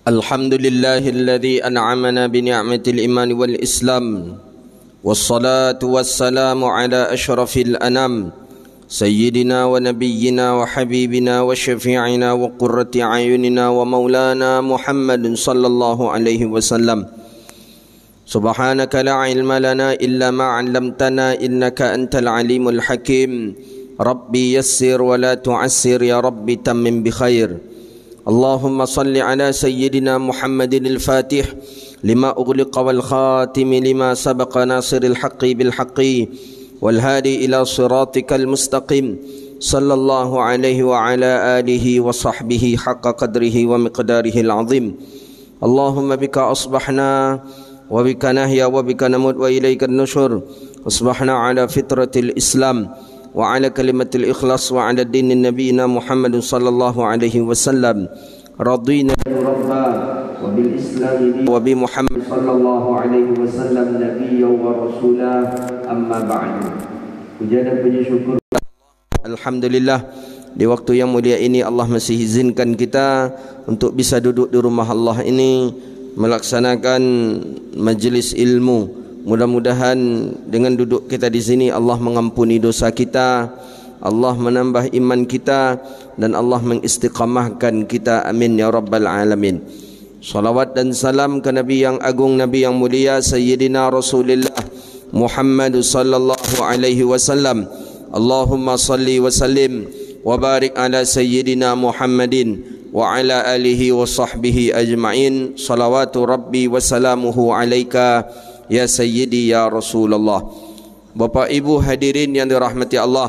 الحمد لله الذي أنعمنا بنعمة الإيمان والإسلام والصلاة والسلام على أشرف الأنام سيدنا ونبينا وحبيبنا وشفيعنا وقرة أعيننا ومولانا محمد صلى الله عليه وسلم سبحانك لا علم لنا إلا ما علمتنا إنك أنت العليم الحكيم ربي يسر ولا تعسر يا ربي تمم بخير اللهم صل على سيدنا محمد الفاتح لما أغلق والخاتم لما سبق ناصر الحق بالحق والهادي إلى صراطك المستقيم صلى الله عليه وعلى آله وصحبه حق قدره ومقداره العظيم اللهم بك أصبحنا وبك نحيا وبك نموت وإليك النشور أصبحنا على فطرة الإسلام وعلى كلمة الإخلاص وعلى دين نبينا محمد صلى الله عليه وسلم رضينا ربا وبالإسلام وبمحمد صلى الله عليه وسلم نبيا ورسولا أما بعد. Puja dan puji syukur Alhamdulillah, di waktu yang mulia ini Allah masih izinkan kita untuk bisa duduk di rumah Allah ini melaksanakan majlis ilmu. Mudah-mudahan dengan duduk kita di sini Allah mengampuni dosa kita, Allah menambah iman kita, dan Allah mengistiqamahkan kita. Amin ya rabbal alamin. Salawat dan salam ke Nabi yang agung, Nabi yang mulia, Sayyidina Rasulullah Muhammad sallallahu alaihi wasallam. Allahumma salli wa sallim wa barik ala Sayyidina Muhammadin wa ala alihi wa sahbihi ajma'in. Salawatu rabbi wa salamuhu alaika ya Sayyidi ya Rasulullah. Bapak Ibu hadirin yang dirahmati Allah,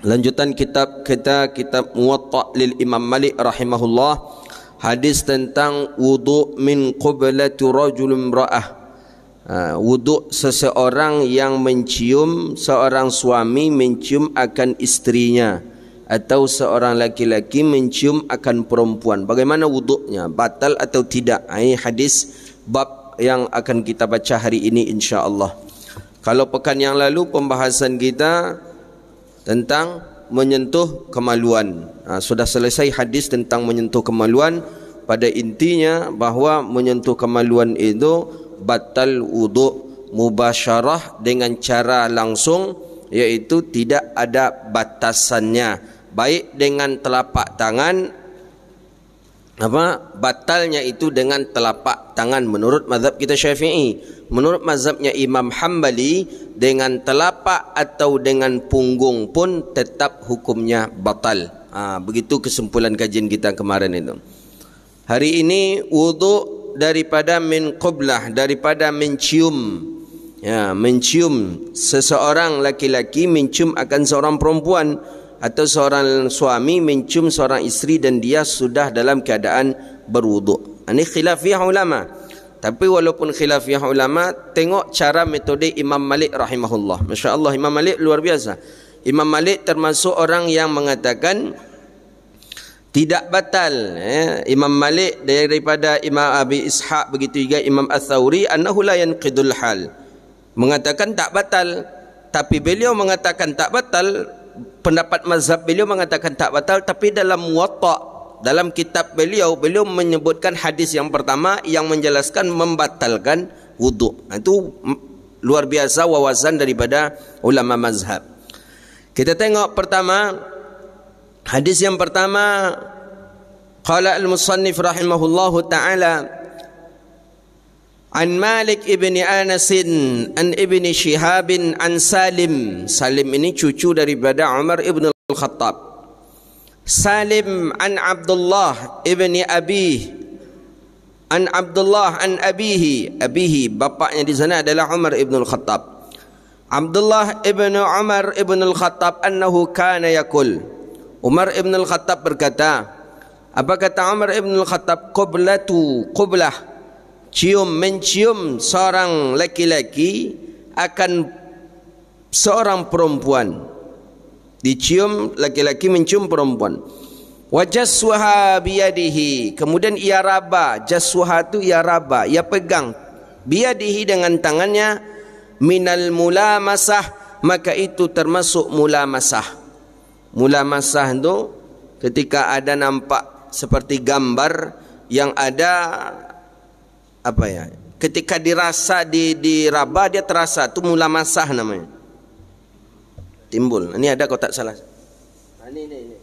lanjutan kitab kita, kitab Muwatta lil Imam Malik rahimahullah, hadis tentang wudu min qiblati rajul imra'ah. Wudu seseorang yang mencium, seorang suami mencium akan istrinya, atau seorang laki-laki mencium akan perempuan. Bagaimana wudunya? Batal atau tidak? Ini hadis bab yang akan kita baca hari ini insya-Allah. Kalau pekan yang lalu pembahasan kita tentang menyentuh kemaluan, sudah selesai hadis tentang menyentuh kemaluan. Pada intinya bahawa menyentuh kemaluan itu batal wudu mubasyarah dengan cara langsung, iaitu tidak ada batasannya, baik dengan telapak tangan, batalnya itu dengan telapak tangan menurut mazhab kita Syafi'i. Menurut mazhabnya Imam Hambali, dengan telapak atau dengan punggung pun tetap hukumnya batal. Begitu kesimpulan kajian kita kemarin itu. Hari ini wudu daripada min qiblah, daripada mencium. Ya, mencium seseorang laki-laki mencium akan seorang perempuan, atau seorang suami mencium seorang isteri dan dia sudah dalam keadaan berwuduk. Ini khilafiyah ulama. Tapi walaupun khilafiyah ulama, tengok cara metode Imam Malik rahimahullah. Masya Allah, Imam Malik luar biasa. Imam Malik termasuk orang yang mengatakan tidak batal. Imam Malik daripada Imam Abi Ishaq, begitu juga Imam Ats-Tsauri, annahu la yanqidul hal, mengatakan tak batal. Tapi beliau mengatakan tak batal, pendapat mazhab beliau mengatakan tak batal, tapi dalam Muwatta, dalam kitab beliau menyebutkan hadis yang pertama yang menjelaskan membatalkan wudu. Itu luar biasa wawasan daripada ulama mazhab. Kita tengok pertama, hadis yang pertama, qala al-musannif rahimahullahu ta'ala an Malik ibn Anas an ibn Shihab an Salim. Salim ini cucu daripada Umar ibn al-Khattab. Salim an Abdullah ibn Abi, an Abdullah an abihi. Abihi, bapaknya di sana adalah Umar ibn al-Khattab. Abdullah ibn Umar ibn al-Khattab annahu kana yakul. Umar ibn al-Khattab berkata, apa kata Umar ibn al-Khattab? Qiblah, mencium seorang laki-laki akan seorang perempuan. Dicium laki-laki mencium perempuan. Wa jaswaha biyadihi, kemudian ia raba. Jaswaha itu ia raba, ia pegang. Biyadihi, dengan tangannya. Minal mulamasah, maka itu termasuk mulamasah. Mulamasah itu ketika ada nampak seperti gambar yang ada apa ya? Ketika dirasa diraba dia terasa, tu mulamasah namanya. Timbul. Ini ada kau tak salah. Ini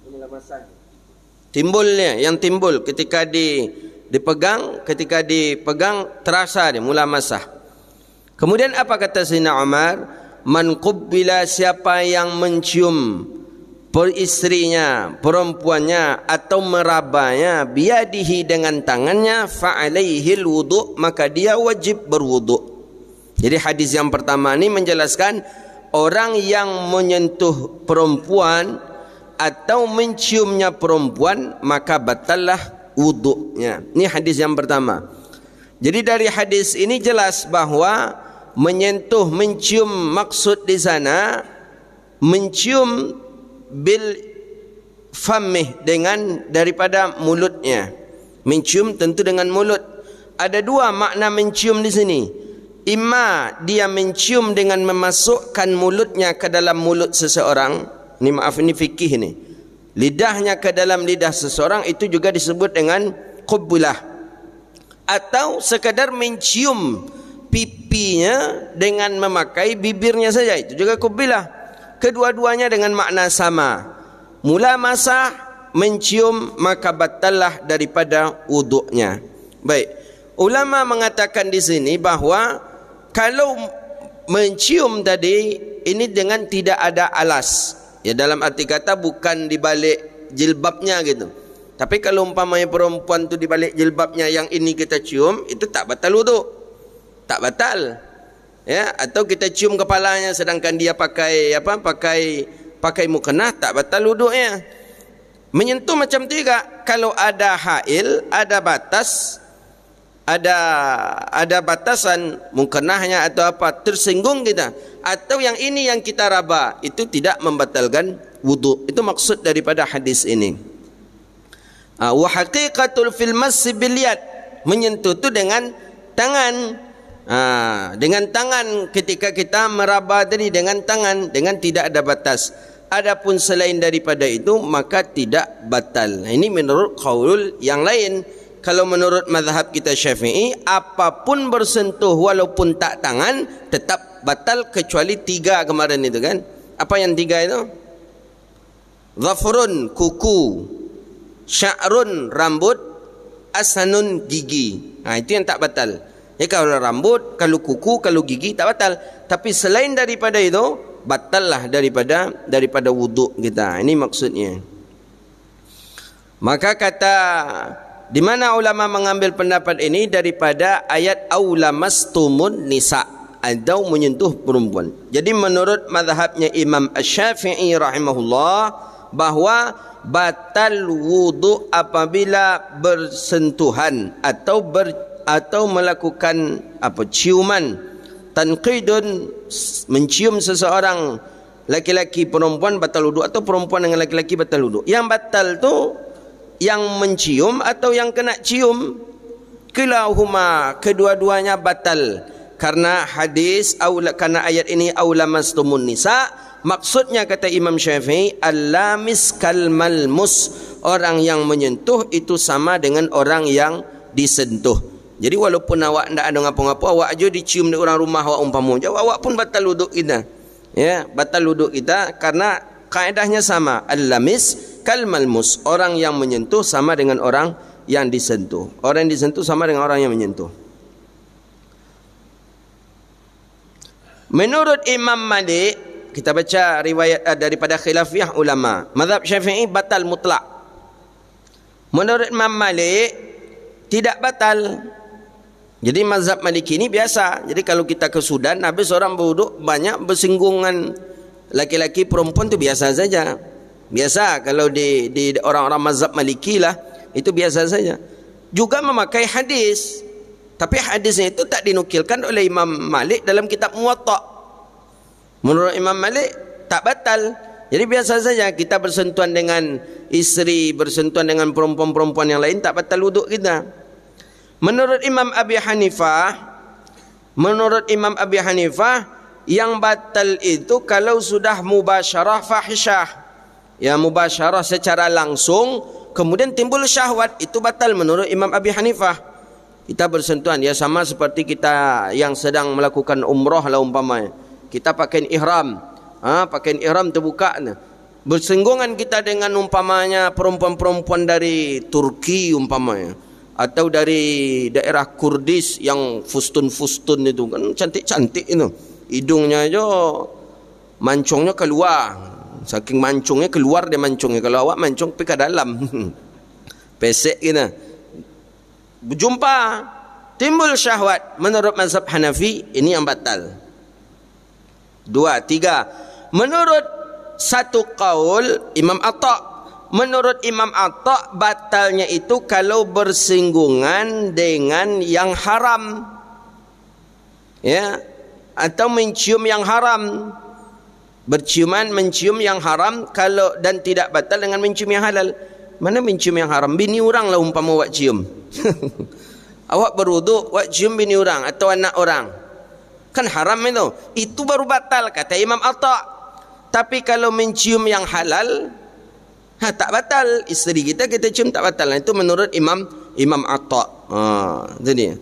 mulamasah. Timbulnya, yang timbul ketika dipegang terasa dia mulamasah. Kemudian apa kata Sayyidina Umar? Man qubbila, siapa yang mencium peristrinya, perempuannya atau merabanya biadihi dengan tangannya, fa'alaihil wudu', maka dia wajib berwudu'. Jadi hadis yang pertama ini menjelaskan orang yang menyentuh perempuan atau menciumnya perempuan maka batallah wudu'nya. Ini hadis yang pertama. Jadi dari hadis ini jelas bahwa menyentuh, mencium, maksud di sana mencium bil famih, dengan daripada mulutnya. Mencium tentu dengan mulut. Ada dua makna mencium di sini. Ima dia mencium dengan memasukkan mulutnya ke dalam mulut seseorang. Ini maaf, ini fikih ni. Lidahnya ke dalam lidah seseorang, itu juga disebut dengan qublah. Atau sekadar mencium pipinya dengan memakai bibirnya saja, itu juga qublah. Kedua-duanya dengan makna sama. Mula masah, mencium, maka batallah daripada wuduknya. Baik. Ulama mengatakan di sini bahawa kalau mencium tadi ini dengan tidak ada alas. Ya, dalam arti kata bukan di balik jilbabnya gitu. Tapi kalau umpamanya perempuan tu di balik jilbabnya, yang ini kita cium, itu tak batal wuduk. Tak batal. Ya, atau kita cium kepalanya sedangkan dia pakai mukena, tak batal wuduknya. Menyentuh macam tu juga. Kalau ada hail, ada batas, ada batasan mukenahnya atau apa, tersinggung kita, atau yang ini yang kita raba, itu tidak membatalkan wuduk. Itu maksud daripada hadis ini. Wa haqiqatul fil massi bil yad, menyentuh tu dengan tangan. Dengan tangan, ketika kita meraba tadi dengan tangan, dengan tidak ada batas. Adapun selain daripada itu maka tidak batal. Ini menurut qaul yang lain. Kalau menurut mazhab kita Syafi'i, apapun bersentuh walaupun tak tangan tetap batal, kecuali 3 kemarin itu kan. Apa yang 3 itu? Dhafrun, kuku, sya'run, rambut, asanun, gigi. Itu yang tak batal. Ya, kalau rambut, kalau kuku, kalau gigi tak batal. Tapi selain daripada itu, batallah daripada wuduk kita. Ini maksudnya. Maka kata, di mana ulama mengambil pendapat ini? Daripada ayat aulamastumun nisa, atau menyentuh perempuan. Jadi menurut mazhabnya Imam Asy-Syafi'i rahimahullah, bahawa batal wuduk apabila bersentuhan atau melakukan ciuman, tanqidun, mencium seseorang, laki-laki perempuan batal wuduk, atau perempuan dengan laki-laki batal wuduk. Yang batal tu yang mencium atau yang kena cium, kilahuma, kedua-duanya batal. Karena hadis, karena ayat ini aulamastumun nisa, maksudnya kata Imam Syafi'i, al-lamis kal malmus, orang yang menyentuh itu sama dengan orang yang disentuh. Jadi walaupun awak tidak ada ngapa-ngapa, awak aja dicium di orang rumah awak umpama, awak pun batal wuduk kita. Ya, batal wuduk kita karena kaedahnya sama. Al-lamis kal malmus, orang yang menyentuh sama dengan orang yang disentuh. Orang yang disentuh sama dengan orang yang menyentuh. Menurut Imam Malik, kita baca riwayat daripada khilafiyah ulama, mazhab Syafi'i batal mutlak. Menurut Imam Malik tidak batal. Jadi mazhab Maliki ini biasa. Jadi kalau kita ke Sudan, habis orang berwuduk banyak bersinggungan laki-laki perempuan, itu biasa saja. Biasa kalau di orang-orang mazhab Maliki lah, itu biasa saja. Juga memakai hadis. Tapi hadisnya itu tak dinukilkan oleh Imam Malik dalam kitab Muwatta. Menurut Imam Malik tak batal. Jadi biasa saja kita bersentuhan dengan isteri, bersentuhan dengan perempuan-perempuan yang lain, tak batal wuduk kita. Menurut Imam Abi Hanifah, yang batal itu kalau sudah mubasyarah fahisyah. Ya, mubasyarah secara langsung, kemudian timbul syahwat, itu batal menurut Imam Abi Hanifah. Kita bersentuhan, ya sama seperti kita yang sedang melakukan umrah lah umpamanya. Kita pakai ihram, pakaian ihram terbuka, bersinggungan kita dengan umpamanya perempuan-perempuan dari Turki umpamanya, atau dari daerah Kurdis yang fustun-fustun itu kan cantik-cantik itu, hidungnya aja mancungnya keluar, saking mancungnya keluar dia mancungnya. Kalau awak mancung pergi ke dalam pesek gitu, berjumpa timbul syahwat, menurut mazhab Hanafi ini yang batal. 2, 3 menurut satu qaul Imam Atta', menurut Imam Atta' batalnya itu kalau bersinggungan dengan yang haram, ya, atau mencium yang haram, mencium yang haram, kalau dan tidak batal dengan mencium yang halal. Mana mencium yang haram? Bini orang lah umpama awak cium. Awak berwuduk, awak cium bini orang atau anak orang, kan haram itu. Itu baru batal kata Imam Atta'. Tapi kalau mencium yang halal, tak batal. Isteri kita cium tak batal. Itu menurut Imam Atta'. Itu dia.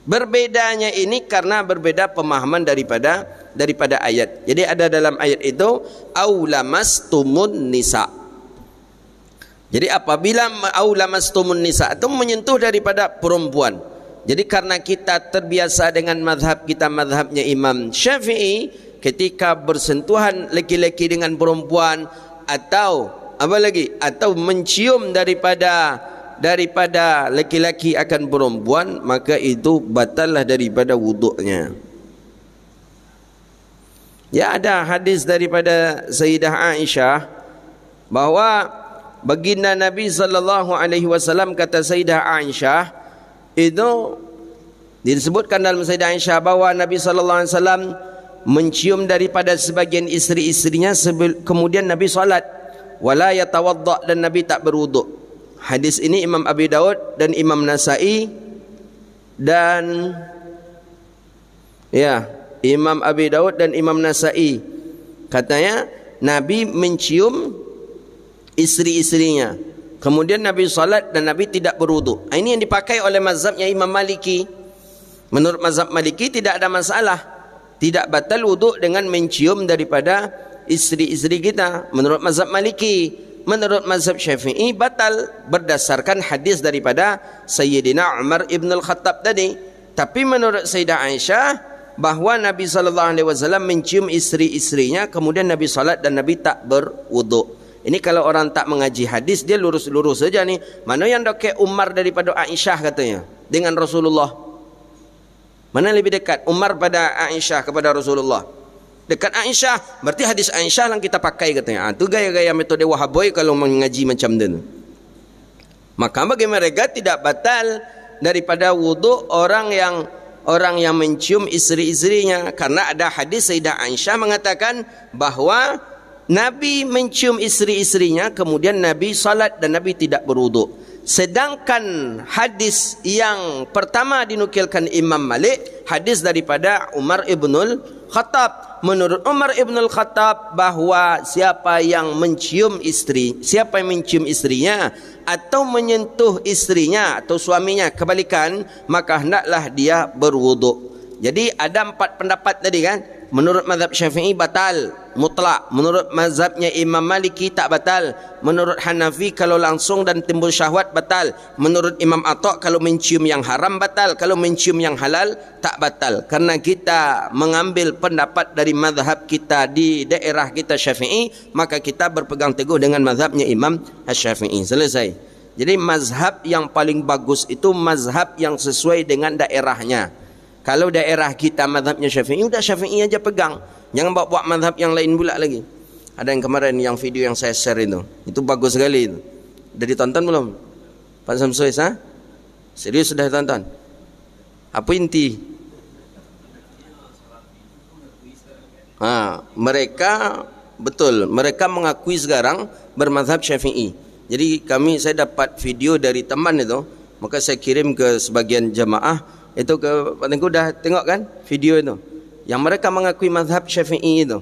Berbedanya ini karena berbeda pemahaman daripada ayat. Jadi ada dalam ayat itu aulamastumun nisa. Jadi apabila aulamastumun nisa itu menyentuh daripada perempuan. Jadi karena kita terbiasa dengan mazhab kita, mazhabnya Imam Syafi'i, ketika bersentuhan laki-laki dengan perempuan atau apa lagi, atau mencium daripada laki-laki akan perempuan, maka itu batallah daripada wuduknya. Ya, ada hadis daripada Sayyidah Aisyah bahwa baginda Nabi sallallahu alaihi wasallam, kata Sayyidah Aisyah, itu disebutkan dalam Sayyidah Aisyah bahwa Nabi sallallahu alaihi wasallam mencium daripada sebagian isteri-isterinya, kemudian Nabi salat wala yatawadda, dan Nabi tak berwuduk. Hadis ini Imam Abi Daud dan Imam Nasai, dan ya, Imam Abi Daud dan Imam Nasai katanya Nabi mencium isteri-isterinya, kemudian Nabi salat dan Nabi tidak berwuduk. Ini yang dipakai oleh mazhabnya Imam Maliki. Menurut mazhab Maliki tidak ada masalah, tidak batal wuduk dengan mencium daripada isteri-isteri kita, menurut mazhab Maliki. Menurut mazhab Syafi'i batal berdasarkan hadis daripada Sayyidina Umar ibn al-Khattab tadi. Tapi menurut Sayyidah Aisyah bahawa Nabi SAW mencium isteri-isterinya, kemudian Nabi salat dan Nabi tak berwuduk. Ini kalau orang tak mengaji hadis, dia lurus-lurus saja nih. Mana yang dekat Umar daripada Aisyah katanya dengan Rasulullah? Mana lebih dekat, Umar pada Aisyah kepada Rasulullah? Dekat Aisyah, berarti hadis Aisyah yang kita pakai katanya. Itu gaya-gaya metode Wahaboy kalau mengaji macam itu. Maka bagi mereka tidak batal daripada wuduk orang yang mencium isteri-isterinya, karena ada hadis Sayyidah Aisyah mengatakan bahawa Nabi mencium isteri-isterinya, kemudian Nabi salat dan Nabi tidak berwuduk. Sedangkan hadis yang pertama dinukilkan Imam Malik, hadis daripada Umar ibnul Khattab. Menurut Umar ibnul Khattab bahawa siapa yang mencium istrinya atau menyentuh istrinya atau suaminya, kebalikan, maka hendaklah dia berwuduk. Jadi ada 4 pendapat tadi kan. Menurut mazhab Syafi'i batal mutlak, menurut mazhabnya Imam Maliki tak batal, menurut Hanafi kalau langsung dan timbul syahwat batal, menurut Imam Atta' kalau mencium yang haram batal, kalau mencium yang halal tak batal. Karena kita mengambil pendapat dari mazhab kita di daerah kita Syafi'i, maka kita berpegang teguh dengan mazhabnya Imam Syafi'i. Selesai. Jadi mazhab yang paling bagus itu mazhab yang sesuai dengan daerahnya. Kalau daerah kita mazhabnya Syafi'i, udah Syafi'i aja pegang. Jangan bawa mazhab yang lain pula lagi. Ada yang kemarin yang video yang saya share itu bagus sekali itu. Sudah ditonton belum? Pak Samsuis, ha? Serius sudah ditonton? Apa inti? Mereka betul, mereka mengakui sekarang bermazhab Syafi'i. Jadi saya dapat video dari teman itu, maka saya kirim ke sebagian jamaah. Itu ke Tengku dah tengok kan video itu yang mereka mengakui mazhab Syafi'i itu.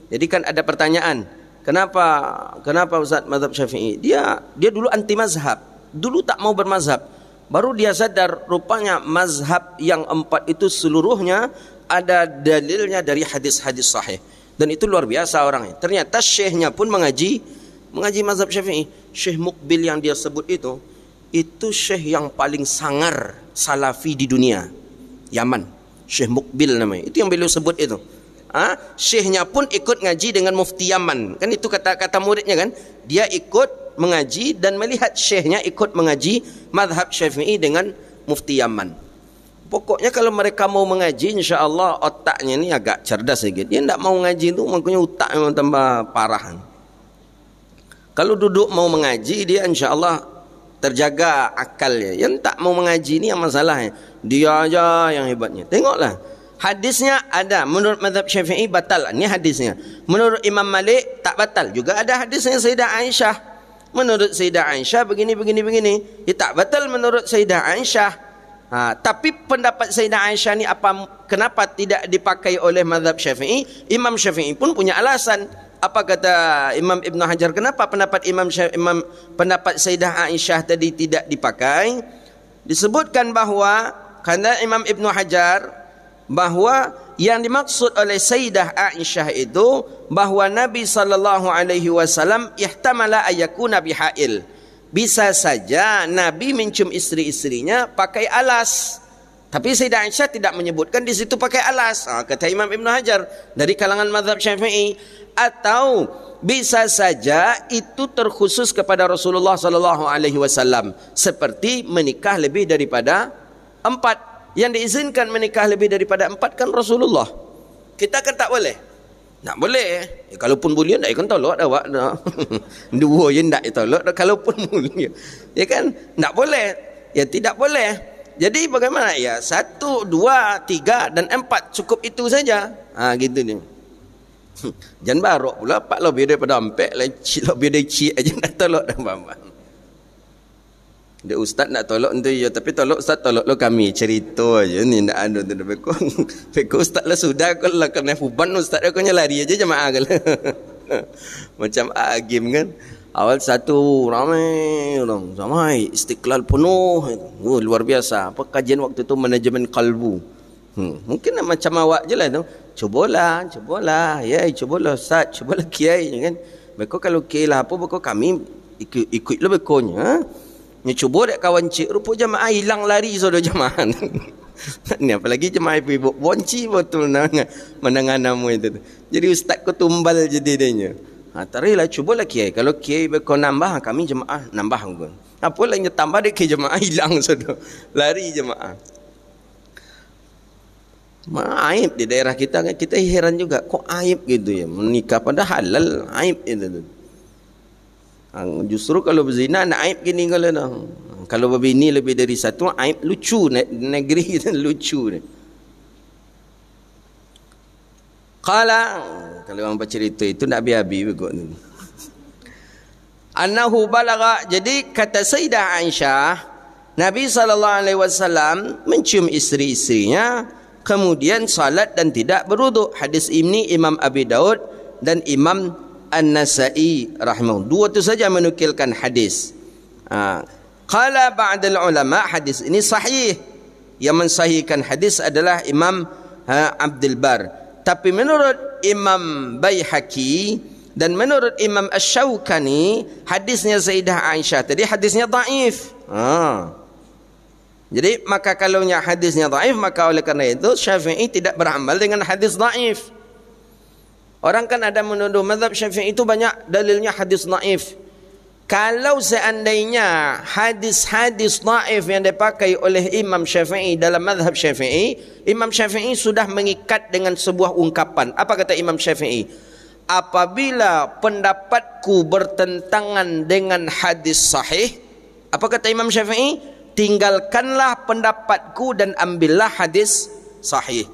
Jadi kan ada pertanyaan, Kenapa Ustaz mazhab Syafi'i? Dia dulu anti mazhab. Dulu tak mau bermazhab. Baru dia sadar rupanya mazhab yang 4 itu seluruhnya ada dalilnya dari hadis-hadis sahih. Dan itu luar biasa orangnya. Ternyata syekhnya pun mengaji mazhab Syafi'i. Syekh Muqbil yang dia sebut itu syekh yang paling sangar salafi di dunia. Yaman. Syekh Muqbil namanya. Itu yang beliau sebut itu. Syekhnya pun ikut ngaji dengan mufti Yaman. Kan itu kata muridnya kan. Dia ikut mengaji dan melihat syekhnya ikut mengaji mazhab Syafi'i dengan mufti Yaman. Pokoknya kalau mereka mau mengaji, insya-Allah otaknya ni agak cerdas sedikit. Dia tidak mau ngaji tu, makanya otak memang tambah parah. Kalau duduk mau mengaji, dia insya-Allah terjaga akalnya. Yang tak mau mengaji ni yang masalahnya. Dia aja yang hebatnya. Tengoklah. Hadisnya ada. Menurut mazhab Syafi'i batal. Ini hadisnya. Menurut Imam Malik tak batal. Juga ada hadisnya Sayyidah Aisyah. Menurut Sayyidah Aisyah begini. Dia tak batal menurut Sayyidah Aisyah. Tapi pendapat Sayyidah Aisyah ni kenapa tidak dipakai oleh mazhab Syafi'i? Imam Syafi'i pun punya alasan. Apa kata Imam Ibn Hajar? Kenapa pendapat pendapat Sayyidah Aisyah tadi tidak dipakai? Disebutkan bahawa karena Imam Ibn Hajar bahawa yang dimaksud oleh Sayyidah Aisyah itu bahawa Nabi SAW ihtamala ayakuna bihail. Bisa saja Nabi mencium isteri-isterinya pakai alas. Tapi Sayyidah Aisyah tidak menyebutkan di situ pakai alas. Kata Imam Ibn Hajar dari kalangan mazhab Syafi'i. Atau bisa saja itu terkhusus kepada Rasulullah SAW. Seperti menikah lebih daripada 4. Yang diizinkan menikah lebih daripada 4 kan Rasulullah. Kita kan tak boleh. Tak boleh. Kalaupun boleh tak ikut tolak dah awak dah. Dua je tak tolak dah kalaupun boleh. Ya kan? Tak boleh. Ya tidak boleh. Jadi bagaimana? Ya 1, 2, 3 dan 4 cukup itu saja. Gitu ni. Jangan barok pula 4 lebih daripada 4 lebih dari cik aja nak tolak dah bang. Dia ustaz nak tolak tu ya, tapi tolak ustaz tolak lo kami cerita aja ni nak ada tu peko ustaz lah sudah kalau kena fuban ustaz aku lari aja jemaah kalau macam agim kan awal satu ramai orang samai Istiqlal penuh luar biasa. Apa kajian waktu tu manajemen kalbu. Mungkin macam awak je lah tu. Cubalah ya cubalah ustaz, cubalah kiai kan. Beko kalau kiai lah apa beko kami ikut lo bekonya. Ni cuba dek kawan cik rupa jemaah hilang lari saudara jemaah. Ni apalagi jemaah ibu bonci betul mendengar nama itu. Jadi ustaz ko tumbal jadi dia. Tarilah cubalah kiai. Kalau kiai berkau nambah kami jemaah nambah pun. Apa lagi tambah dek ke jemaah hilang saudara. Lari jemaah. Aib di daerah kita kan kita heran juga kok aib gitu ya menikah padahal halal aib itu. Justru kalau berzina nak aib gini kalau berbini lebih dari 1 aib lucu negeri kita lucu ni. Kalau orang bercerita itu nak habis-habis begitu ni. Annahu balagha, jadi kata Sayyidah Aisyah Nabi SAW mencium isteri-isterinya kemudian salat dan tidak berwuduk. Hadis ini Imam Abi Daud dan Imam An-Nasa'i rahimahullah. Dua tu saja menukilkan hadis. Qala ba'dal ulama hadis ini sahih. Yang mensahihkan hadis adalah Imam Abdul Bar. Tapi menurut Imam Baihaqi dan menurut Imam Asy-Syaukani hadisnya Sayyidah Aisyah tadi hadisnya dhaif. Jadi maka kalaunya hadisnya dhaif maka oleh kerana itu Syafi'i tidak beramal dengan hadis dhaif. Orang kan ada menuduh mazhab Syafi'i itu banyak dalilnya hadis dhaif. Kalau seandainya hadis-hadis dhaif yang dipakai oleh Imam Syafi'i dalam mazhab Syafi'i, Imam Syafi'i sudah mengikat dengan sebuah ungkapan. Apa kata Imam Syafi'i? Apabila pendapatku bertentangan dengan hadis sahih, apa kata Imam Syafi'i? Tinggalkanlah pendapatku dan ambillah hadis sahih.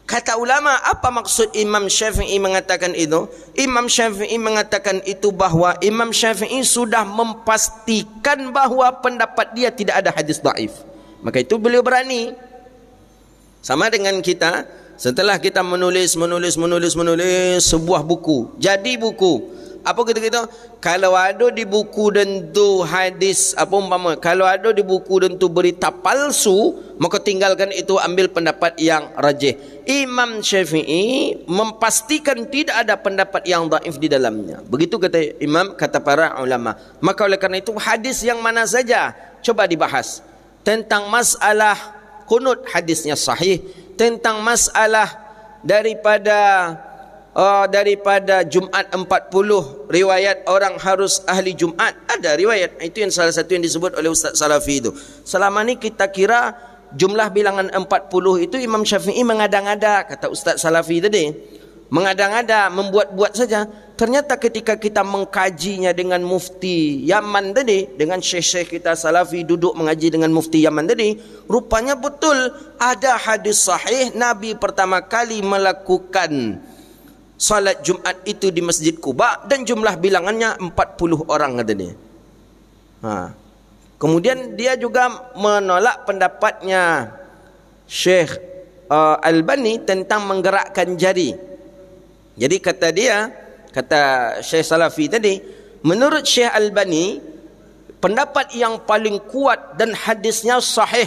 Kata ulama, apa maksud Imam Syafi'i mengatakan itu? Imam Syafi'i mengatakan itu bahawa Imam Syafi'i sudah memastikan bahawa pendapat dia tidak ada hadis dhaif. Maka itu beliau berani. Sama dengan kita, setelah kita menulis sebuah buku, jadi buku. Apa kata kita? Kalau ada di buku dan tu hadis, apa umpama, kalau ada di buku dan tu berita palsu, maka tinggalkan itu, ambil pendapat yang rajih. Imam Syafi'i memastikan tidak ada pendapat yang dhaif di dalamnya. Begitu kata Imam, kata para ulama. Maka oleh kerana itu hadis yang mana saja coba dibahas. Tentang masalah kunut, hadisnya sahih. Tentang masalah daripada Jumaat 40, riwayat orang harus ahli Jumaat, ada riwayat. Itu yang salah satu yang disebut oleh Ustaz Salafi itu. Selama ni kita kira jumlah bilangan 40 itu Imam Syafi'i mengada-ngada, kata Ustaz Salafi tadi. Mengada-ngada, membuat-buat saja. Ternyata ketika kita mengkajinya dengan mufti Yaman tadi, dengan syekh-syekh kita Salafi duduk mengaji dengan mufti Yaman tadi, rupanya betul ada hadis sahih Nabi pertama kali melakukan salat Jumaat itu di Masjid Quba dan jumlah bilangannya 40 orang kata dia. Kemudian dia juga menolak pendapatnya Syekh Albani tentang menggerakkan jari. Jadi kata dia, kata Syekh Salafi tadi, menurut Syekh Albani, pendapat yang paling kuat dan hadisnya sahih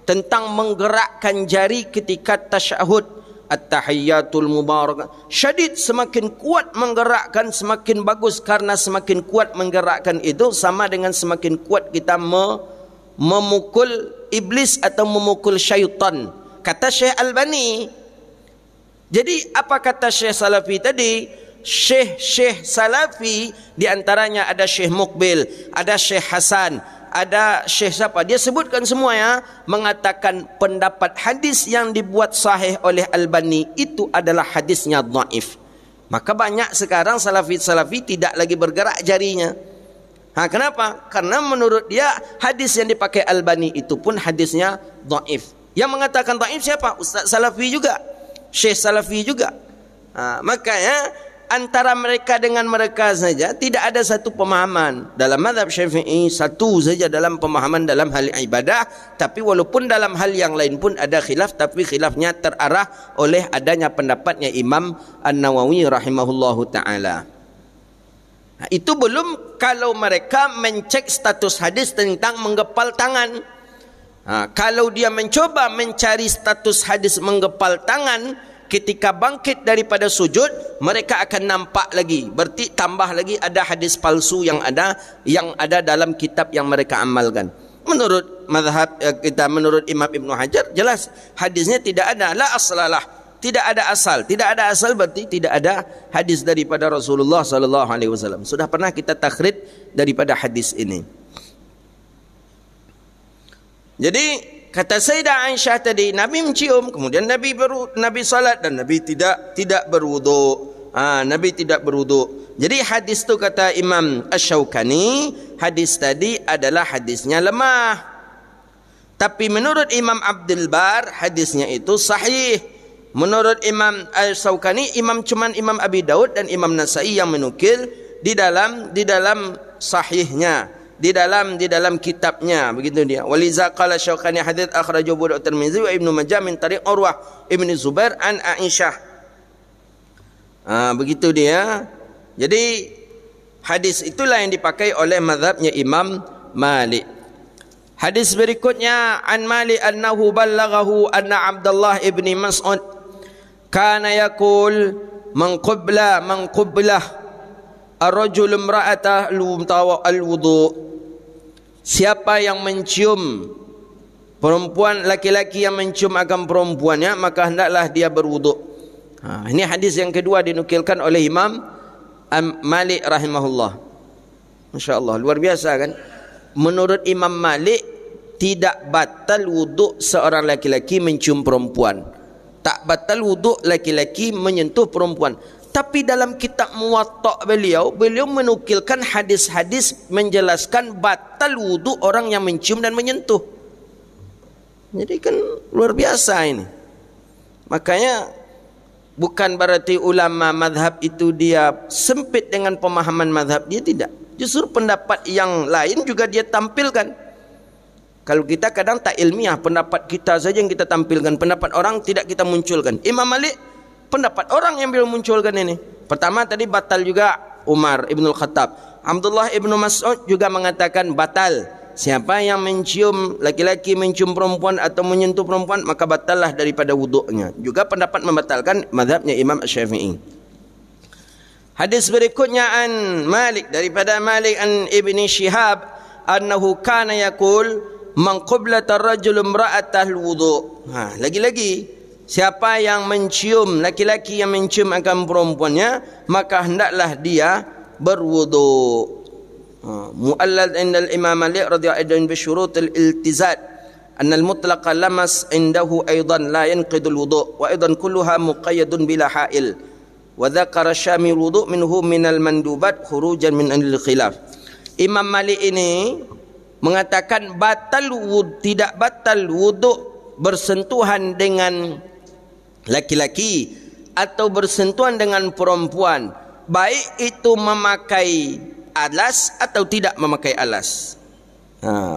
tentang menggerakkan jari ketika tasyahud at-tahiyyatul mubarakah, syadid, semakin kuat menggerakkan semakin bagus, karena semakin kuat menggerakkan itu sama dengan semakin kuat kita memukul iblis atau memukul syaitan, kata Syekh Albani. Jadi apa kata Syekh Salafi tadi? Syekh Salafi di antaranya ada Syekh Muqbil, ada Syekh Hasan, ada Syekh siapa, dia sebutkan semua ya, mengatakan pendapat hadis yang dibuat sahih oleh Albani itu adalah hadisnya dhaif. Maka banyak sekarang Salafi tidak lagi bergerak jarinya. Kenapa? Karena menurut dia hadis yang dipakai Albani itu pun hadisnya dhaif. Yang mengatakan dhaif siapa? Ustaz Salafi juga, Syekh Salafi juga. Makanya antara mereka dengan mereka saja tidak ada satu pemahaman dalam mazhab Syafi'i, satu saja dalam pemahaman dalam hal ibadah. Tapi walaupun dalam hal yang lain pun ada khilaf, tapi khilafnya terarah oleh adanya pendapatnya Imam An-Nawawi rahimahullahu ta'ala. Itu belum kalau mereka mencek status hadis tentang menggepal tangan. Kalau dia mencoba mencari status hadis menggepal tangan ketika bangkit daripada sujud, mereka akan nampak lagi, berarti tambah lagi ada hadis palsu yang ada dalam kitab yang mereka amalkan. Menurut mazhab kita, menurut Imam Ibn Hajar, jelas hadisnya tidak ada, la aslalah, tidak ada asal. Tidak ada asal berarti tidak ada hadis daripada Rasulullah sallallahu alaihi wasallam. Sudah pernah kita takhrid daripada hadis ini. Jadi kata Sayyidah Aisyah tadi, Nabi mencium, kemudian Nabi salat dan Nabi tidak berwuduk. Nabi tidak berwuduk. Jadi hadis tu kata Imam Asy-Syaukani, hadis tadi adalah hadisnya lemah. Tapi menurut Imam Abdul Bar, hadisnya itu sahih. Menurut Imam Asy-Syaukani, Imam Abi Daud dan Imam Nasai yang menukil di dalam sahihnya. Di dalam kitabnya, begitu dia. Waliza qala Syaukani hadits akhrajahu Abu Dawud Tirmizi wa Ibnu Majah min tariq Urwah Ibnu Zubair an Aisyah. Begitu dia. Jadi hadis itulah yang dipakai oleh mazhabnya Imam Malik. Hadis berikutnya, an Malik annahu ballaghahu anna Abdullah ibni Mas'ud kana yaqul man qabla ar-rajul imra'atah al-wudu'. Siapa yang mencium perempuan, laki-laki yang mencium akan perempuannya, maka hendaklah dia berwuduk. Ini hadis yang kedua dinukilkan oleh Imam Malik rahimahullah. Masya Allah, luar biasa kan. Menurut Imam Malik, tidak batal wuduk seorang laki-laki mencium perempuan, tak batal wuduk laki-laki menyentuh perempuan. Tapi dalam kitab Muwatta' beliau menukilkan hadis-hadis menjelaskan batal wudu orang yang mencium dan menyentuh. Jadi kan luar biasa ini. Makanya bukan berarti ulama madhab itu dia sempit dengan pemahaman madhab, dia tidak. Justru pendapat yang lain juga dia tampilkan. Kalau kita kadang tak ilmiah, pendapat kita saja yang kita tampilkan, pendapat orang tidak kita munculkan. Imam Malik, pendapat orang yang beliau munculkan ini. Pertama tadi batal juga Umar Ibn Khattab. Abdullah Ibn Mas'ud juga mengatakan batal. Siapa yang mencium laki-laki mencium perempuan atau menyentuh perempuan, maka batallah daripada wuduknya. Juga pendapat membatalkan mazhabnya Imam Syafi'i. Hadis berikutnya an Malik, daripada Malik an Ibni Shihab annahu kana yaqul man qablata ar-rajul imra'atal wudu'. Lagi-lagi siapa yang mencium laki-laki yang mencium akan perempuannya, maka hendaklah dia berwudu'. Mu'allad indal Imam Malik radhiyallahu anhu bi syurutil iltizat anna al-mutlaq lamas indahu aidan la yanqidul wudu' wa aidan kulluha muqayyadun bila ha'il wa dzakara syamil wudu' minhu minal mandubat khurujan min al-khilaf. Imam Malik ini mengatakan tidak batal wudu' bersentuhan dengan laki-laki atau bersentuhan dengan perempuan, baik itu memakai alas atau tidak memakai alas.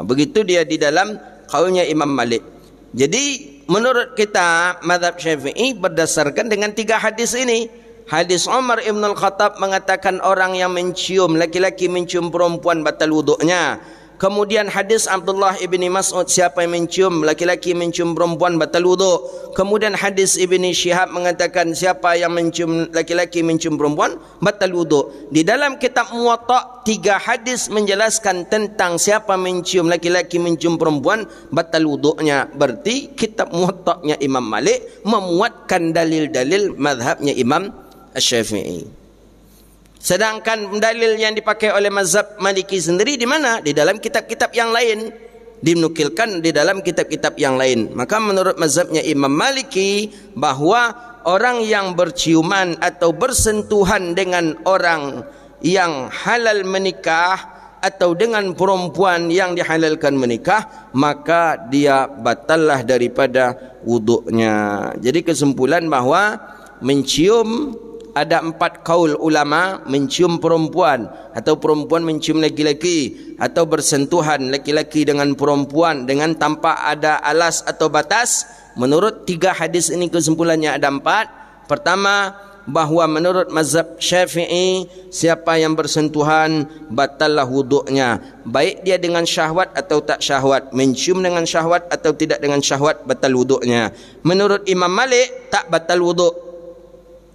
Begitu dia di dalam kaulnya Imam Malik. Jadi menurut kita mazhab Syafi'i berdasarkan dengan 3 hadis ini. Hadis Umar Ibn Khattab mengatakan orang yang mencium laki-laki mencium perempuan batal wuduknya. Kemudian hadis Abdullah ibni Mas'ud, siapa yang mencium laki-laki mencium perempuan batal wuduk. Kemudian hadis Ibni Shihab mengatakan siapa yang mencium laki-laki mencium perempuan batal wuduk. Di dalam kitab Muwatta 3 hadis menjelaskan tentang siapa mencium laki-laki mencium perempuan batal wuduknya. Berarti kitab Muwatta'nya Imam Malik memuatkan dalil-dalil mazhabnya Imam Syafi'i. Sedangkan dalil yang dipakai oleh mazhab Maliki sendiri di mana? Di dalam kitab-kitab yang lain. Dinukilkan di dalam kitab-kitab yang lain. Maka menurut mazhabnya Imam Maliki bahawa orang yang berciuman atau bersentuhan dengan orang yang halal menikah atau dengan perempuan yang dihalalkan menikah, maka dia batallah daripada wuduknya. Jadi kesimpulan bahawa mencium, ada 4 kaul ulama, mencium perempuan atau perempuan mencium laki-laki atau bersentuhan laki-laki dengan perempuan dengan tanpa ada alas atau batas. Menurut 3 hadis ini kesimpulannya ada 4. Pertama, bahawa menurut mazhab Syafi'i siapa yang bersentuhan batallah wuduknya, baik dia dengan syahwat atau tak syahwat, mencium dengan syahwat atau tidak dengan syahwat, batal wuduknya. Menurut Imam Malik tak batal wuduk.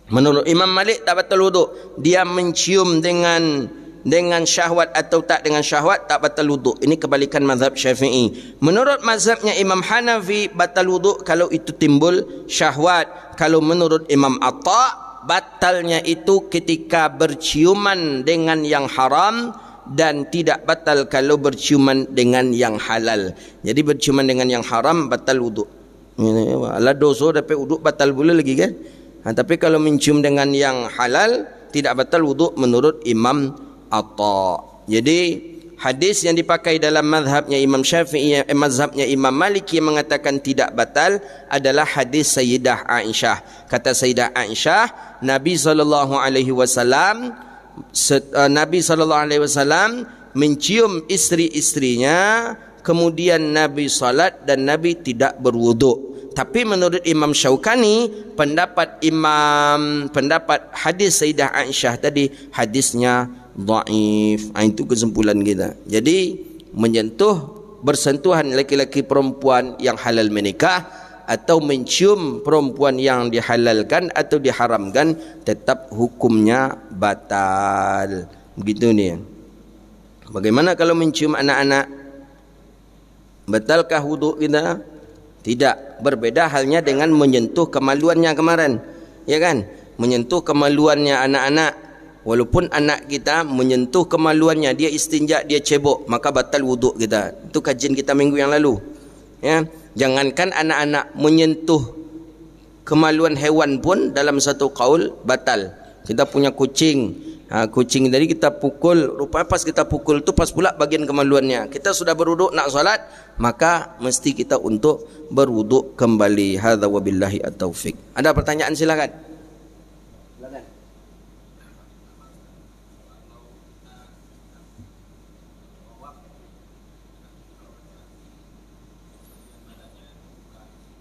Menurut Imam Malik tak batal wuduk. Dia mencium dengan syahwat atau tak dengan syahwat, tak batal wuduk. Ini kebalikan mazhab Syafi'i. Menurut mazhabnya Imam Hanafi batal wuduk kalau itu timbul syahwat. Kalau menurut Imam Atta, batalnya itu ketika berciuman dengan yang haram dan tidak batal kalau berciuman dengan yang halal. Jadi berciuman dengan yang haram batal wuduk. Ala dosa dapat wuduk batal pula lagi kan? Tapi kalau mencium dengan yang halal tidak batal wuduk menurut Imam Atta. Jadi hadis yang dipakai dalam mazhabnya Imam Syafi'i, mazhabnya Imam Maliki yang mengatakan tidak batal adalah hadis Sayyidah Aisyah. Kata Sayyidah Aisyah, Nabi SAW mencium isteri-istrinya, kemudian Nabi salat dan Nabi tidak berwuduk. Tapi menurut Imam Syaukani, pendapat hadis Sayyidah Aisyah tadi hadisnya dhaif. Itu kesimpulan kita. Jadi bersentuhan laki-laki perempuan yang halal menikah atau mencium perempuan yang dihalalkan atau diharamkan tetap hukumnya batal. Begitu ni. Bagaimana kalau mencium anak-anak? Batalkah wuduk kita? Tidak. Berbeda halnya dengan menyentuh kemaluannya kemarin. Ya kan? Menyentuh kemaluannya anak-anak. Walaupun anak kita menyentuh kemaluannya, dia istinja, dia cebok, maka batal wuduk kita. Itu kajian kita minggu yang lalu. Ya, jangankan anak-anak, menyentuh kemaluan hewan pun dalam satu kaul batal. Kita punya kucing. Kucing tadi kita pukul, rupanya pas kita pukul tu pas pula bagian kemaluannya. Kita sudah berwuduk nak solat, maka mesti kita untuk berwuduk kembali. Hadza wabillahi at-taufik. Ada pertanyaan silakan. Silakan.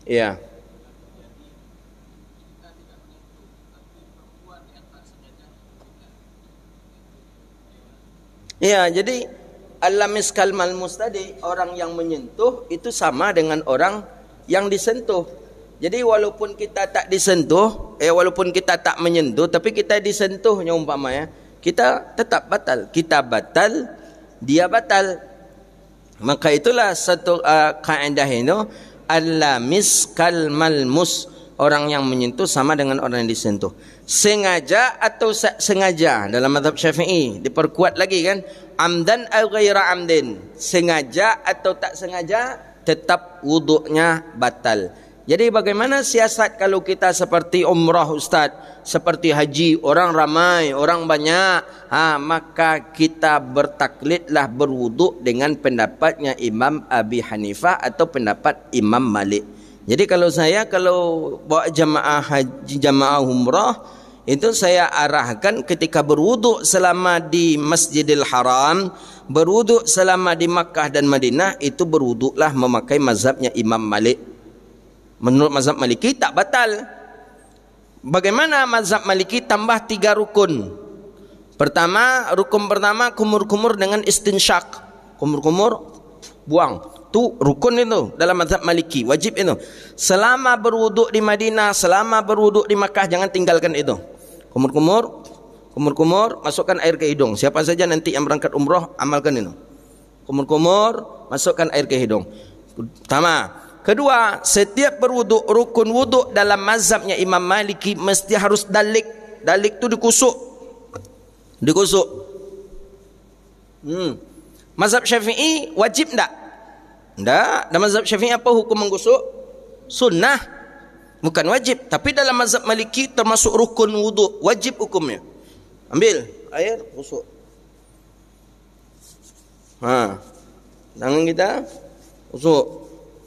Iya. Ya, jadi al-lamis kal malmus tadi, orang yang menyentuh itu sama dengan orang yang disentuh. Jadi walaupun kita tak disentuh, walaupun kita tak menyentuh, tapi kita disentuhnya umpamanya, kita tetap batal. Kita batal, dia batal. Maka itulah satu kaedah itu, al-lamis kal malmus, orang yang menyentuh sama dengan orang yang disentuh. Sengaja atau tak sengaja, dalam mazhab Syafi'i diperkuat lagi kan, amdan atau ghaira amdin, sengaja atau tak sengaja tetap wuduknya batal. Jadi bagaimana siasat kalau kita seperti umrah Ustaz, seperti haji, orang ramai, orang banyak, maka kita bertaklidlah berwuduk dengan pendapatnya Imam Abi Hanifah atau pendapat Imam Malik. Jadi kalau bawa jamaah haji, jamaah umrah, itu saya arahkan ketika berwuduk selama di Masjidil Haram, berwuduk selama di Makkah dan Madinah, itu berwuduklah memakai mazhabnya Imam Malik. Menurut mazhab Maliki tak batal. Bagaimana mazhab Maliki? Tambah 3 rukun. Rukun pertama kumur-kumur dengan istinsyak. Kumur-kumur buang. Tu rukun itu dalam mazhab Maliki, wajib itu. Selama berwuduk di Madinah, selama berwuduk di Makkah, jangan tinggalkan itu. Kumur-kumur, masukkan air ke hidung. Siapa saja nanti yang berangkat umrah, amalkan itu. Kumur-kumur, masukkan air ke hidung. Pertama. Kedua, setiap berwuduk, rukun wuduk dalam mazhabnya Imam Maliki mesti harus dalik. Dalik tu dikusuk. Mazhab Syafi'i wajib tak? Tak. Dalam mazhab Syafi'i apa hukum menggusuk? Sunnah. Bukan wajib. Tapi dalam mazhab Maliki termasuk rukun wuduk. Wajib hukumnya. Ambil air, gusuk. Tangan kita, gusuk.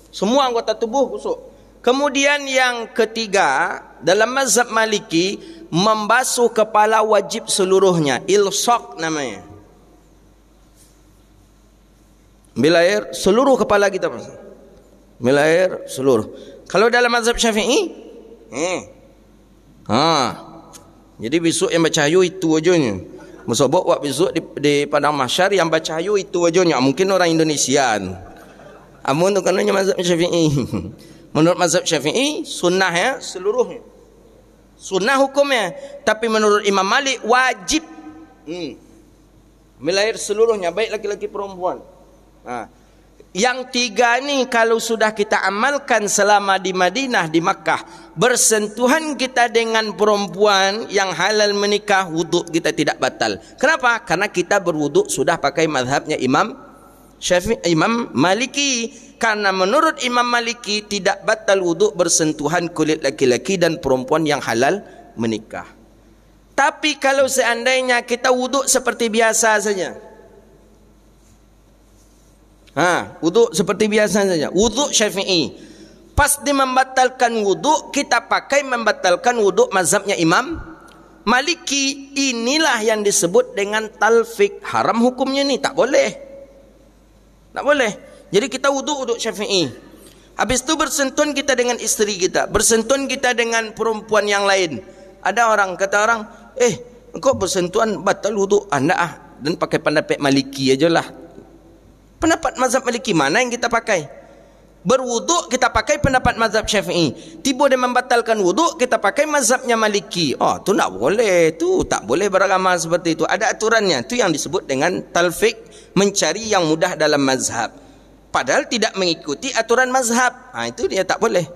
Semua anggota tubuh gusuk. Kemudian yang ketiga, dalam mazhab Maliki, membasuh kepala wajib seluruhnya. Ilsaq namanya. Ambil air, seluruh kepala kita. Ambil air, seluruh. Kalau dalam mazhab Syafi'i, jadi besok yang bercahayu itu aja. Musobok buat besok di padang mahsyar yang bercahayu itu aja. Mungkin orang Indonesian. Amun tu kananya mazhab Syafi'i. Menurut mazhab Syafi'i, sunnah ya seluruhnya. Sunnah hukumnya. Tapi menurut Imam Malik wajib. Ambil air seluruhnya, baik laki-laki perempuan. Yang 3 ni kalau sudah kita amalkan selama di Madinah, di Makkah, bersentuhan kita dengan perempuan yang halal menikah, wuduk kita tidak batal. Kenapa? Karena kita berwuduk sudah pakai mazhabnya Imam Maliki. Karena menurut Imam Maliki tidak batal wuduk bersentuhan kulit laki-laki dan perempuan yang halal menikah. Tapi kalau seandainya kita wuduk seperti biasa saja, wuduk seperti biasa saja, wuduk Syafi'i, pas dia membatalkan wuduk, kita pakai membatalkan wuduk mazhabnya Imam Maliki. Inilah yang disebut dengan talfik. Haram hukumnya ni, tak boleh. Tak boleh. Jadi kita wuduk Syafi'i. Habis itu bersentuhan kita dengan isteri kita, bersentuhan kita dengan perempuan yang lain. Ada orang, kata orang, engkau bersentuhan batal wuduk. Anda dan pakai pendapat Maliki ajalah. Pendapat mazhab Maliki mana yang kita pakai? Berwuduk kita pakai pendapat mazhab Syafi'i. Tiba dia membatalkan wuduk, kita pakai mazhabnya Maliki. Tu tak boleh. Tu tak boleh beragama seperti itu. Ada aturannya. Itu yang disebut dengan talfik, mencari yang mudah dalam mazhab. Padahal tidak mengikuti aturan mazhab. Itu dia tak boleh.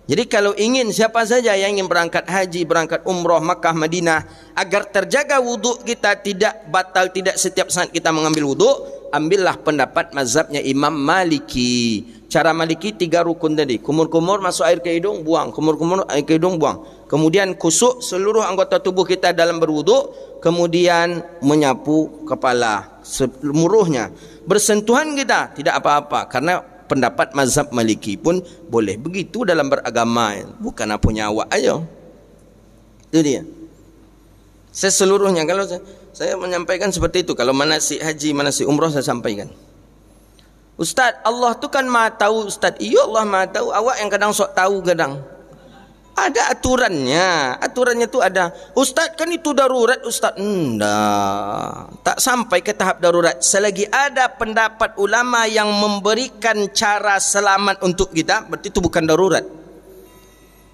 Jadi kalau ingin siapa saja yang ingin berangkat haji, berangkat umrah, Makkah, Madinah, agar terjaga wuduk kita tidak batal, tidak setiap saat kita mengambil wuduk, ambillah pendapat mazhabnya Imam Maliki. Cara Maliki 3 rukun tadi. Kumur-kumur, masuk air ke hidung, buang. Kumur-kumur, air ke hidung, buang. Kemudian kusuk seluruh anggota tubuh kita dalam berwuduk. Kemudian menyapu kepala seluruhnya. Bersentuhan kita tidak apa-apa, karena pendapat mazhab Maliki pun boleh. Begitu dalam beragama, bukan apa nyawa aja. Itu dia. Saya seluruhnya, kalau saya menyampaikan seperti itu. Kalau manasik haji, manasik umrah saya sampaikan. Ustaz, Allah tu kan maha tahu Ustaz. Iya Allah maha tahu. Awak yang kadang sok tahu kadang. Ada aturannya. Aturannya tu ada. Ustaz kan itu darurat Ustaz. Enggak. Tak sampai ke tahap darurat. Selagi ada pendapat ulama yang memberikan cara selamat untuk kita, berarti itu bukan darurat.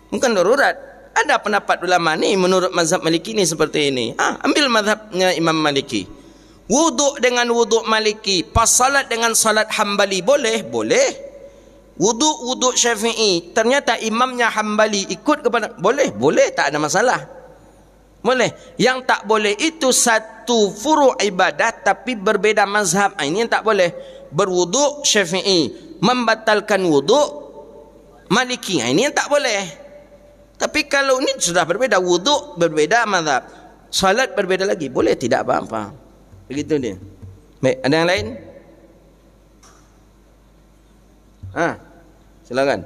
Bukan darurat. Ada pendapat ulama ni menurut mazhab Maliki ni seperti ini. Ambil mazhabnya Imam Maliki. Wuduk dengan wuduk Maliki, pas salat dengan salat Hambali boleh? Boleh. Wuduk Syafi'i, ternyata imamnya Hambali ikut kepada, boleh, tak ada masalah. Boleh. Yang tak boleh itu satu furu' ibadah tapi berbeza mazhab. Ini yang tak boleh. Berwuduk Syafi'i membatalkan wuduk Maliki. Ini yang tak boleh. Tapi kalau ini sudah berbeza, wuduk berbeza mazhab, salat berbeza lagi, boleh, tidak apa-apa. Begitu dia. Baik, ada yang lain? Silakan.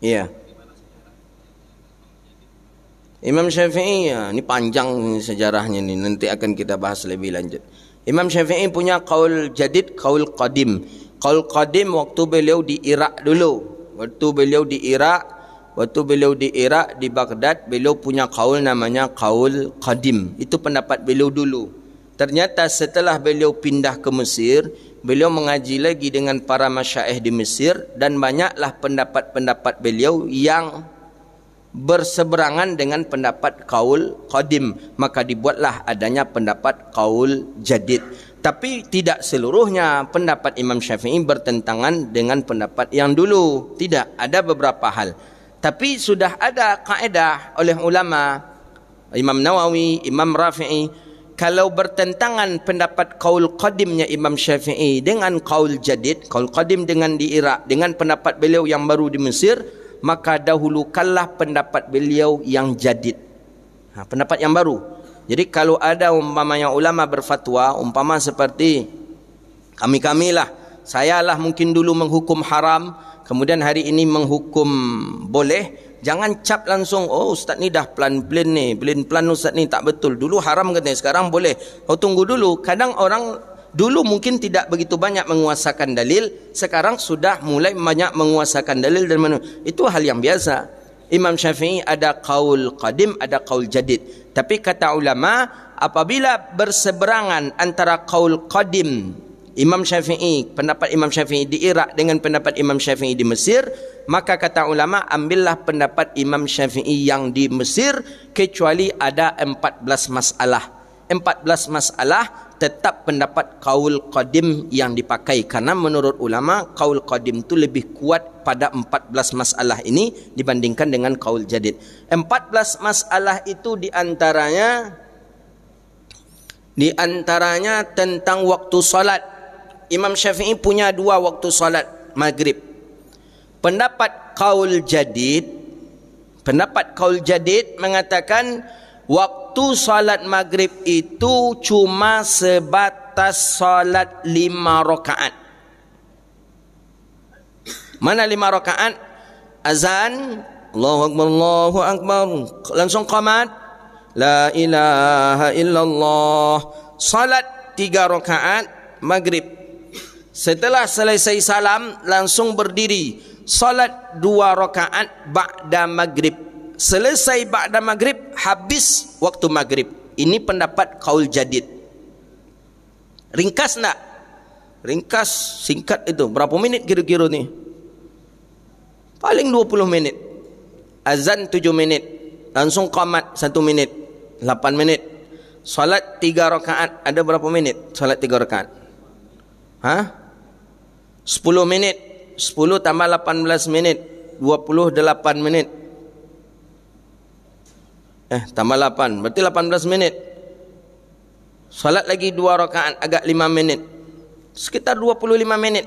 Iya. Imam Syafi'i, ini panjang sejarahnya ni, nanti akan kita bahas lebih lanjut. Imam Syafi'i punya qaul jadid, qaul qadim. Qaul qadim waktu beliau di Irak dulu. Waktu beliau di Irak di Baghdad, beliau punya qaul namanya qaul qadim. Itu pendapat beliau dulu. Ternyata setelah beliau pindah ke Mesir, beliau mengaji lagi dengan para masyaikh di Mesir, dan banyaklah pendapat-pendapat beliau yang berseberangan dengan pendapat qaul qadim. Maka dibuatlah adanya pendapat qaul jadid. Tapi tidak seluruhnya pendapat Imam Syafi'i bertentangan dengan pendapat yang dulu. Tidak, ada beberapa hal. Tapi sudah ada kaedah oleh ulama, Imam Nawawi, Imam Rafi'i, kalau bertentangan pendapat qaul qadimnya Imam Syafi'i dengan qaul jadid, qaul qadim dengan di Irak, dengan pendapat beliau yang baru di Mesir, maka dahulukanlah pendapat beliau yang jadid. Pendapat yang baru. Jadi kalau ada umpamanya ulama berfatwa, umpama seperti kami-kami lah, saya lah mungkin dulu menghukum haram, kemudian hari ini menghukum boleh, jangan cap langsung, oh ustaz ni dah plan-plan ni, plan ustaz ni tak betul, dulu haram katanya, sekarang boleh. Oh tunggu dulu, kadang orang dulu mungkin tidak begitu banyak menguasakan dalil, sekarang sudah mulai banyak menguasakan dalil dan itu hal yang biasa. Imam Syafi'i ada qaul qadim, ada qaul jadid. Tapi kata ulama, apabila berseberangan antara qaul qadim Imam Syafi'i, pendapat Imam Syafi'i di Irak dengan pendapat Imam Syafi'i di Mesir, maka kata ulama, ambillah pendapat Imam Syafi'i yang di Mesir, kecuali ada 14 masalah. 14 masalah tetap pendapat qaul qadim yang dipakai, karena menurut ulama qaul qadim itu lebih kuat pada 14 masalah ini dibandingkan dengan qaul jadid. 14 masalah itu diantaranya tentang waktu salat. Imam Syafi'i punya 2 waktu salat maghrib. Pendapat qaul jadid mengatakan waktu salat maghrib itu cuma sebatas salat 5 rakaat. Mana 5 rakaat? Azan, Allahu Akbar, Allahu Akbar, langsung qamat, la ilaha illallah. Salat 3 rakaat maghrib. Setelah selesai salam langsung berdiri, salat 2 rakaat ba'da maghrib. Selesai ba'da maghrib, habis waktu maghrib. Ini pendapat qaul jadid. Ringkas tak? Ringkas, singkat itu. Berapa minit kira-kira ni? Paling 20 minit. Azan 7 minit. Langsung qamat 1 minit. 8 minit. Salat 3 rakaat. Ada berapa minit? Salat 3 rakaat. 10 minit. 10 tambah 18 minit. 28 minit. Tambah 8. Berarti 18 minit. Salat lagi 2 rakaat. Agak 5 minit. Sekitar 25 menit.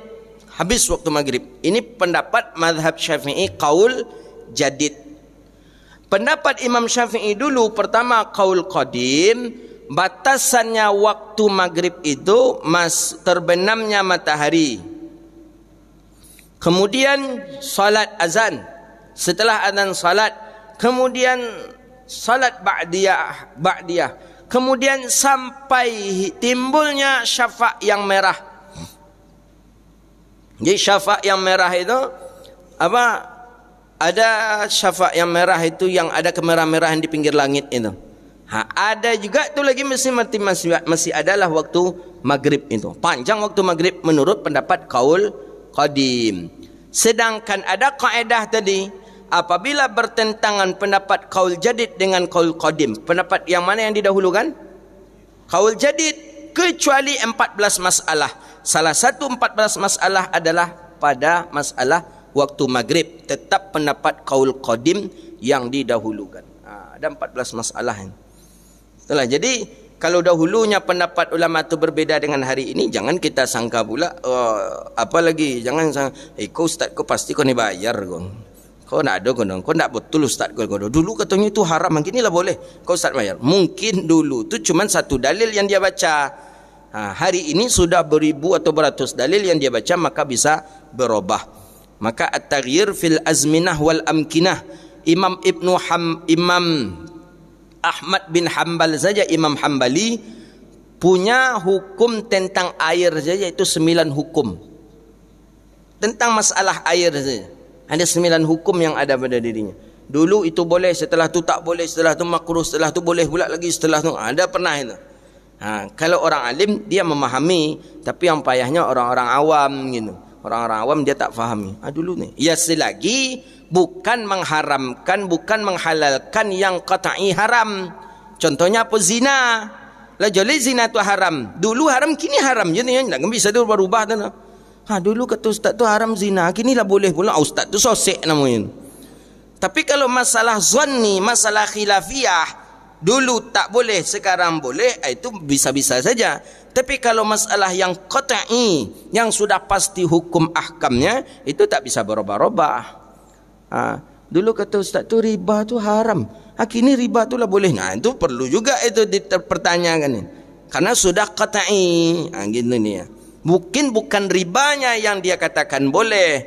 Habis waktu maghrib. Ini pendapat mazhab Syafi'i qaul jadid. Pendapat Imam Syafi'i dulu pertama qaul qadim, batasannya waktu maghrib itu terbenamnya matahari. Kemudian salat azan. Setelah azan salat, kemudian salat ba'diyah. kemudian sampai timbulnya syafaq yang merah. Jadi syafaq yang merah itu apa? Ada syafaq yang merah itu yang ada kemerah-merahan di pinggir langit itu. Ada juga tu lagi masih adalah waktu maghrib itu. Panjang waktu maghrib menurut pendapat kaul qadim. Sedangkan ada kaedah tadi, apabila bertentangan pendapat kaul jadid dengan kaul qadim, pendapat yang mana yang didahulukan? Kaul jadid, kecuali 14 masalah. Salah satu 14 masalah adalah pada masalah waktu maghrib. Tetap pendapat kaul qadim yang didahulukan. Ada 14 masalah ini. Itulah, jadi kalau dahulunya pendapat ulama itu berbeza dengan hari ini, jangan kita sangka pula apa lagi, jangan sangka kau ustaz kau pasti kau ni bayar kau nak ada kau nak betul ustaz kau dulu katanya itu haram, mungkin inilah boleh kau ustaz bayar. Mungkin dulu tu cuma satu dalil yang dia baca. Hari ini sudah beribu atau beratus dalil yang dia baca, maka bisa berubah. Maka at-taghyir fil azminah wal amkinah, Imam Ahmad bin Hanbal saja, Imam Hanbali punya hukum tentang air saja itu 9 hukum. Tentang masalah air saja ada 9 hukum yang ada pada dirinya. Dulu itu boleh, setelah itu tak boleh, setelah itu makruh, setelah itu boleh pula lagi, setelah itu ada pernah itu. Kalau orang alim dia memahami, tapi yang payahnya orang-orang awam gitu. Orang-orang awam dia tak fahami. Dulu ni ya, selagi bukan mengharamkan, bukan menghalalkan yang qat'i haram. Contohnya apa? Zina. Lah jadi zina tu haram. Dulu haram, kini haram. Jadi tak bisa tu berubah tu. Dulu kata ustaz tu haram zina, kini lah boleh pula. Ustaz tu sosek namanya. Tapi kalau masalah zanni, masalah khilafiyah, dulu tak boleh, sekarang boleh, itu bisa-bisa saja. Tapi kalau masalah yang qat'i, yang sudah pasti hukum ahkamnya, itu tak bisa berubah-ubah. Dulu kata ustaz tu riba tu haram, kini riba tu lah boleh. Itu perlu juga itu dipertanyakan, karena sudah qat'i. Gitu ni ya. Mungkin bukan ribanya yang dia katakan boleh,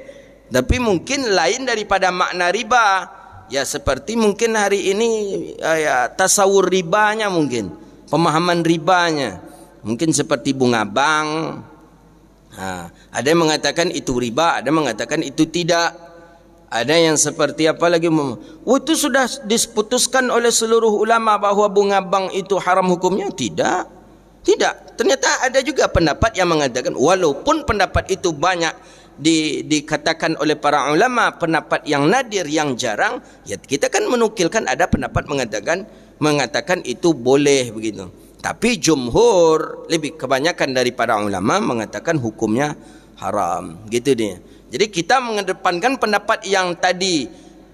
tapi mungkin lain daripada makna riba. Ya seperti mungkin hari ini tasawur ribanya, mungkin pemahaman ribanya mungkin seperti bunga bank. Ada yang mengatakan itu riba, ada yang mengatakan itu tidak. Ada yang seperti apa lagi? Itu sudah diputuskan oleh seluruh ulama bahawa bunga bank itu haram hukumnya? Tidak. Ternyata ada juga pendapat yang mengatakan, walaupun pendapat itu banyak dikatakan oleh para ulama, pendapat yang nadir, yang jarang, ya kita kan menukilkan ada pendapat mengatakan itu boleh begitu. Tapi jumhur, lebih kebanyakan daripada ulama mengatakan hukumnya haram. Gitu dia. Jadi kita mengedepankan pendapat yang tadi,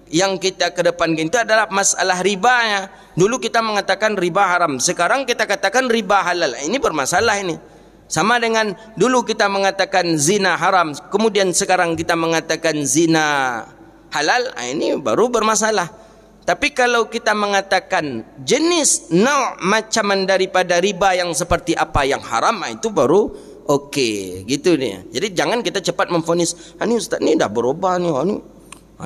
yang kita kedepankan itu adalah masalah ribanya. Dulu kita mengatakan riba haram, sekarang kita katakan riba halal. Ini bermasalah ini. Sama dengan dulu kita mengatakan zina haram, kemudian sekarang kita mengatakan zina halal. Ini baru bermasalah. Tapi kalau kita mengatakan jenis macam daripada riba yang seperti apa yang haram, itu baru okey, gitu dia. Jadi jangan kita cepat memvonis, ni ustaz ni dah berubah ni,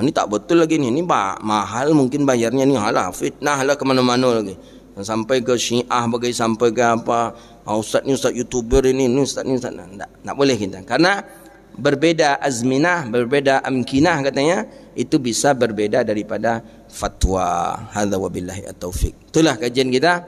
ni tak betul lagi ni mahal mungkin bayarnya ni, fitnah lah ke mana-mana lagi. Sampai ke Syiah bagi, sampai ke apa, ustaz ni ustaz YouTuber ini ustaz ni ustaz. Tak boleh kita. Karena berbeda azminah, berbeda amkinah katanya, itu bisa berbeda daripada fatwa. Hadza wabillahi at-taufiq. Itulah kajian kita.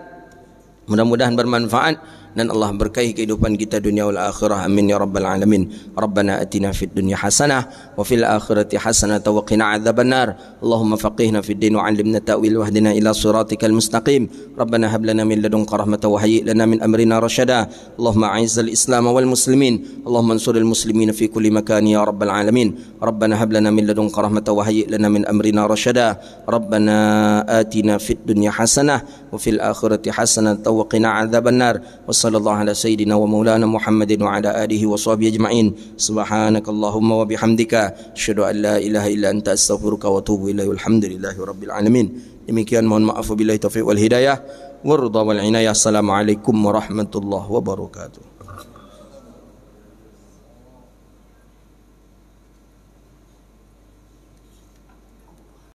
Mudah-mudahan bermanfaat dan Allah berkahi kehidupan kita dunia wal akhirah. Amin ya rabbal alamin. Rabbana atina fid dunya hasanah wa fil akhirati hasanah wa qina adzabannar. Allahumma faqihna fid din wa 'allimna ta'wil wahdina ila siratikal mustaqim. Rabbana hab lana min ladunka rahmatan wa hayyi lana min amrina rashada. Allahumma a'izzal islam wal muslimin. Allahumma ansuril muslimin fi kulli makan ya rabbal alamin. Rabbana hab lana min ladunka rahmatan wa hayyi lana min amrina rashada. Rabbana atina fid dunya hasanah wa fil akhirati hasanah wa qina adzabannar. Sallallahu ala sayyidina wa maulana Muhammadin wa ala alihi wa sahbihi ajma'in. Subhanakallahumma wa bihamdika asyhadu an la ilaha illa anta astaghfiruka wa atubu ilaik. Walhamdulillahi rabbil alamin. Demikian, mohon maaf wabillahi taufiq wal hidayah wa ridha wal inayah. Assalamualaikum warahmatullahi wabarakatuh.